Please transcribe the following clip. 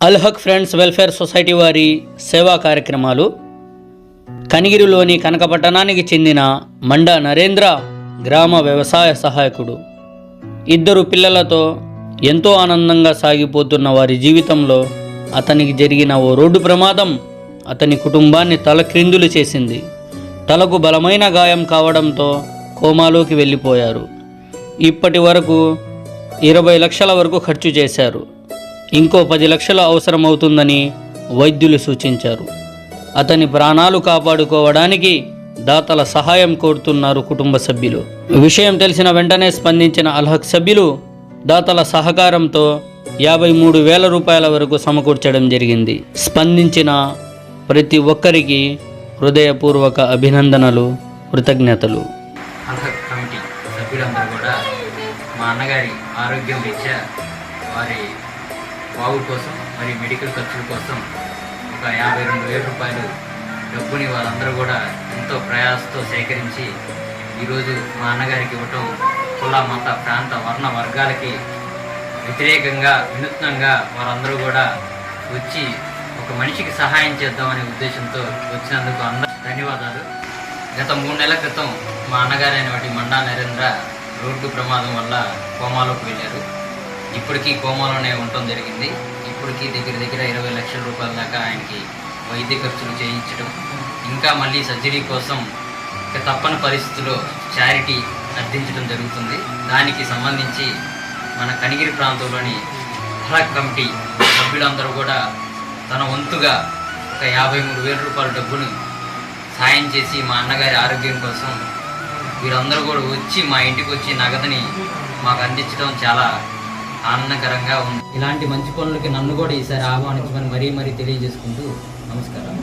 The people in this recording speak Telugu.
అల్హక్ ఫ్రెండ్స్ వెల్ఫేర్ సొసైటీ వారి సేవా కార్యక్రమాలు. కనిగిరిలోని కనకపట్టణానికి చెందిన మండా నరేంద్ర గ్రామ వ్యవసాయ సహాయకుడు. 2 పిల్లలతో ఎంతో ఆనందంగా సాగిపోతున్న వారి జీవితంలో అతనికి జరిగిన ఓ రోడ్డు ప్రమాదం అతని కుటుంబాన్ని తలక్రిందులు చేసింది. తలకు బలమైన గాయం కావడంతో కోమాలోకి వెళ్ళిపోయారు. ఇప్పటి వరకు 20 లక్షల వరకు ఖర్చు చేశారు. ఇంకో 10 లక్షలు అవసరమవుతుందని వైద్యులు సూచించారు. అతని ప్రాణాలు కాపాడుకోవడానికి దాతల సహాయం కోరుతున్నారు కుటుంబ సభ్యులు. విషయం తెలిసిన వెంటనే స్పందించిన అల్హక్ సభ్యులు దాతల సహకారంతో 53,000 రూపాయల వరకు సమకూర్చడం జరిగింది. స్పందించిన ప్రతి ఒక్కరికి హృదయపూర్వక అభినందనలు, కృతజ్ఞతలు. అల్హక్ కమిటీ సభ్యులందరూ కూడా మా అన్నగారి ఆరోగ్యం రీత్యా వారి బాగు కోసం మరి మెడికల్ ఖర్చుల కోసం ఒక 52,000 రూపాయలు డబ్బుని వారందరూ కూడా ఎంతో ప్రయాసతో సేకరించి ఈరోజు మా అన్నగారికి ఇవ్వటం కుల మత ప్రాంత వర్ణ వర్గాలకి వ్యతిరేకంగా వినూత్నంగా వారందరూ కూడా వచ్చి ఒక మనిషికి సహాయం చేద్దామనే ఉద్దేశంతో వచ్చినందుకు అందరూ ధన్యవాదాలు. గత 3 నెలల క్రితం మా అన్నగారైనటువంటి మండా నరేంద్ర రోడ్డు ప్రమాదం వల్ల కోమాలోకి వెళ్ళారు. ఇప్పటికీ కోమాలోనే ఉండటం జరిగింది. ఇప్పటికీ దగ్గర 20 లక్షల రూపాయల దాకా ఆయనకి వైద్య ఖర్చులు చేయించడం, ఇంకా మళ్ళీ సర్జరీ కోసం తప్పని పరిస్థితుల్లో చారిటీ అర్థించడం జరుగుతుంది. దానికి సంబంధించి మన కనిగిరి ప్రాంతంలోని అల్హక్ కమిటీ సభ్యులందరూ కూడా తన వంతుగా ఒక 53,000 రూపాయల డబ్బును సాయం చేసి మా అన్నగారి ఆరోగ్యం కోసం వీరందరూ కూడా వచ్చి మా ఇంటికి వచ్చి నగదుని మాకు అందించడం చాలా ఆనందకరంగా ఉంది. ఇలాంటి మంచి పనులకి నన్ను కూడా ఈసారి ఆహ్వానించమని మరీ తెలియజేసుకుంటూ నమస్కారం.